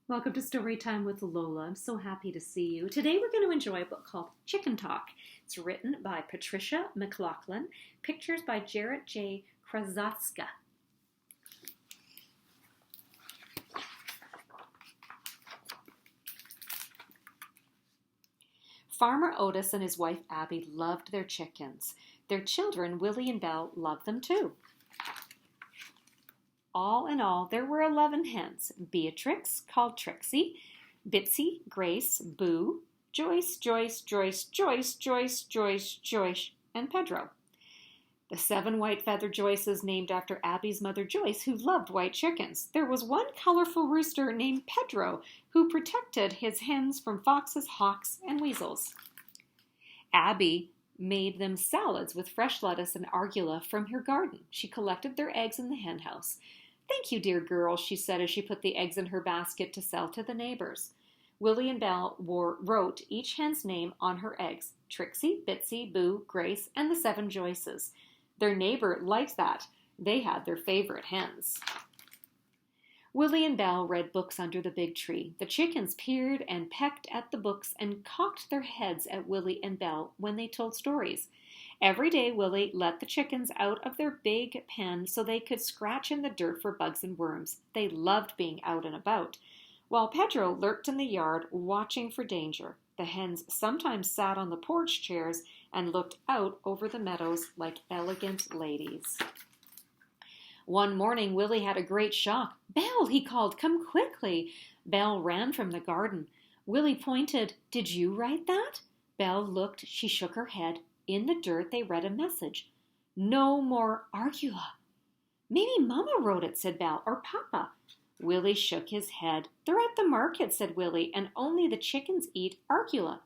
Welcome to Storytime with Lola. I'm so happy to see you. Today we're going to enjoy a book called Chicken Talk. It's written by Patricia, MacLachlan, pictures by Jarett Krosoczka. Farmer Otis and his wife Abby loved their chickens. Their children, Willie and Belle, loved them too. All in all, there were 11 hens. Beatrix, called Trixie, Bitsy, Grace, Boo, Joyce, and Pedro. The 7 white-feathered Joyces named after Abby's mother Joyce, who loved white chickens. There was one colorful rooster named Pedro, who protected his hens from foxes, hawks, and weasels. Abby made them salads with fresh lettuce and arugula from her garden. She collected their eggs in the hen house. "Thank you, dear girls," she said as she put the eggs in her basket to sell to the neighbors. Willie and Belle wrote each hen's name on her eggs: Trixie, Bitsy, Boo, Grace, and the 7 Joyces. Their neighbor liked that. They had their favorite hens. Willie and Belle read books under the big tree. The chickens peered and pecked at the books and cocked their heads at Willie and Belle when they told stories. Every day, Willie let the chickens out of their big pen so they could scratch in the dirt for bugs and worms. They loved being out and about, while Pedro lurked in the yard watching for danger. The hens sometimes sat on the porch chairs and looked out over the meadows like elegant ladies. One morning, Willie had a great shock. "Belle," he called, "come quickly." Belle ran from the garden. Willie pointed. "Did you write that?" Belle looked. She shook her head. In the dirt, they read a message. "No more arugula." "Maybe Mama wrote it," said Belle, "or Papa." Willie shook his head. "They're at the market," said Willie, "and only the chickens eat arugula."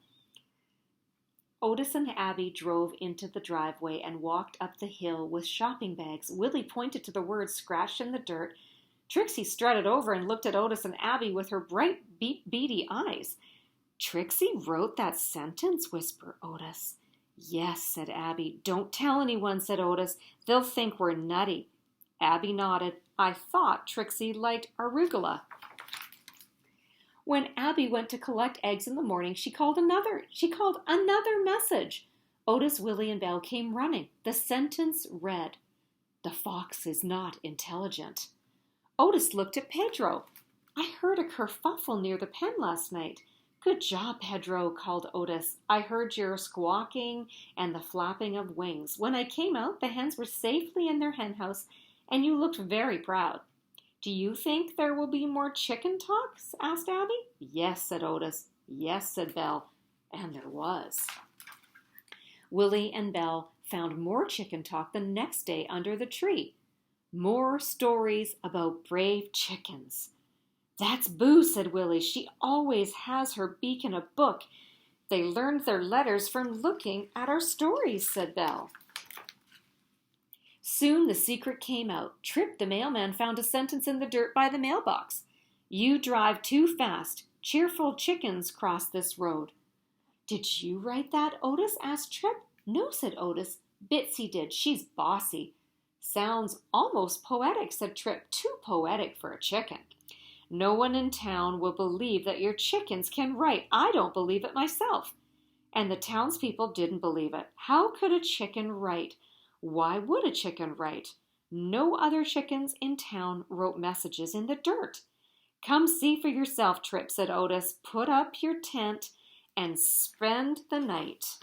Otis and Abby drove into the driveway and walked up the hill with shopping bags. Willie pointed to the words scratched in the dirt. Trixie strutted over and looked at Otis and Abby with her bright, beady eyes. "Trixie wrote that sentence," whispered Otis. "Yes," said Abby. "Don't tell anyone," said Otis. "They'll think we're nutty." Abby nodded. "I thought Trixie liked arugula." When Abby went to collect eggs in the morning, she called another message. Otis, Willie, and Belle came running. The sentence read, "The fox is not intelligent." Otis looked at Pedro. "I heard a kerfuffle near the pen last night." "Good job, Pedro," called Otis. "I heard your squawking and the flapping of wings. When I came out, the hens were safely in their hen house, and you looked very proud." "Do you think there will be more chicken talks?" asked Abby. "Yes," said Otis. "Yes," said Belle. And there was. Willie and Belle found more chicken talk the next day under the tree. More stories about brave chickens. "That's Boo," said Willie. "She always has her beak in a book. They learned their letters from looking at our stories," said Belle. Soon the secret came out. Trip, the mailman, found a sentence in the dirt by the mailbox. "You drive too fast. Cheerful chickens cross this road." "Did you write that, Otis?" asked Trip. "No," said Otis. "Bitsy did. She's bossy." "Sounds almost poetic," said Trip. "Too poetic for a chicken." "No one in town will believe that your chickens can write. I don't believe it myself." And the townspeople didn't believe it. How could a chicken write? Why would a chicken write? No other chickens in town wrote messages in the dirt. "Come see for yourself, Trip," said Otis. "Put up your tent and spend the night."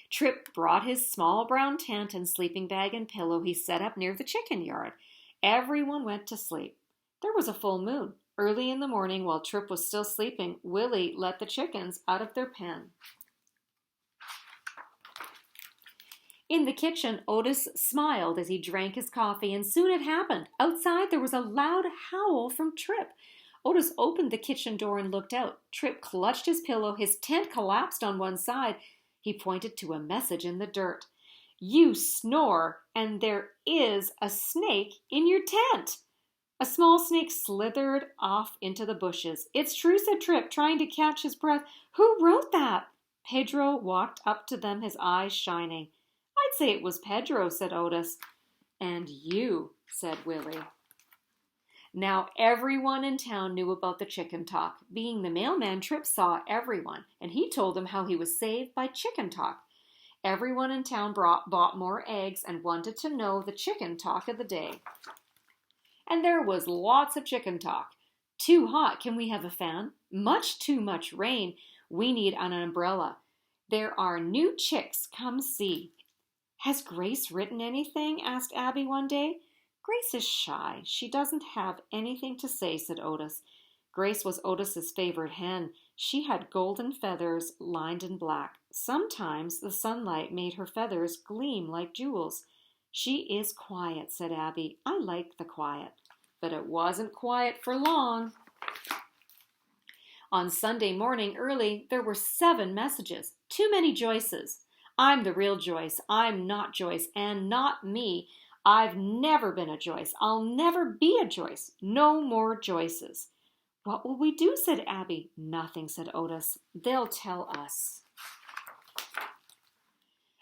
Trip brought his small brown tent and sleeping bag and pillow he set up near the chicken yard. Everyone went to sleep. There was a full moon. Early in the morning, while Trip was still sleeping, Willie let the chickens out of their pen. In the kitchen, Otis smiled as he drank his coffee, and soon it happened. Outside, there was a loud howl from Trip. Otis opened the kitchen door and looked out. Trip clutched his pillow. His tent collapsed on one side. He pointed to a message in the dirt. "You snore, and there is a snake in your tent." A small snake slithered off into the bushes. "It's true," said Trip, trying to catch his breath. "Who wrote that?" Pedro walked up to them, his eyes shining. "I'd say it was Pedro," said Otis. "And you," said Willie. Now everyone in town knew about the chicken talk. Being the mailman, Trip saw everyone, and he told them how he was saved by chicken talk. Everyone in town bought more eggs and wanted to know the chicken talk of the day. And there was lots of chicken talk. Too hot, can we have a fan? Much too much rain, we need an umbrella. There are new chicks, come see. Has Grace written anything? Asked Abby one day. Grace is shy. She doesn't have anything to say, said Otis. Grace was Otis's favorite hen. She had golden feathers lined in black. Sometimes the sunlight made her feathers gleam like jewels. She is quiet, said Abby. I like the quiet. But it wasn't quiet for long. On Sunday morning early, there were 7 messages. Too many Joyces. I'm the real Joyce. I'm not Joyce, and not me. I've never been a Joyce. I'll never be a Joyce. No more Joyces. What will we do? Said Abby. Nothing, said Otis. They'll tell us.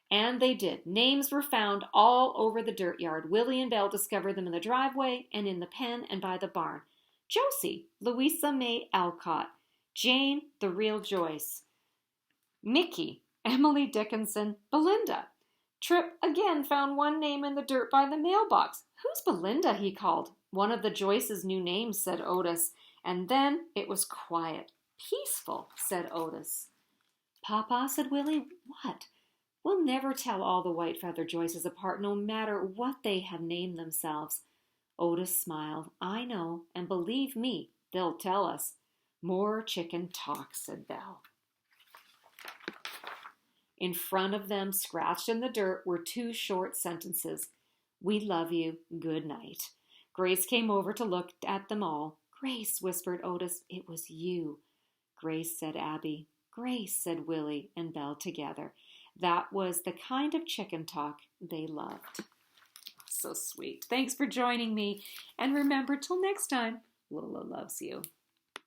And they did. Names were found all over the dirt yard. Willie and Belle discovered them in the driveway and in the pen and by the barn. Josie, Louisa May Alcott. Jane, the real Joyce. Mickey, Emily Dickinson, Belinda. Trip again found one name in the dirt by the mailbox. Who's Belinda? He called. One of the Joyces' new names, said Otis. And then it was quiet. Peaceful, said Otis. Papa, said Willie. What? We'll never tell all the white feather Joyces apart, no matter what they have named themselves. Otis smiled. I know, and believe me, they'll tell us. More chicken talk, said Belle. In front of them, scratched in the dirt, were 2 short sentences. We love you. Good night. Grace came over to look at them all. Grace, whispered Otis, it was you. Grace, said Abby. Grace, said Willie and Belle together. That was the kind of chicken talk they loved. So sweet. Thanks for joining me. And remember, till next time, Lola loves you.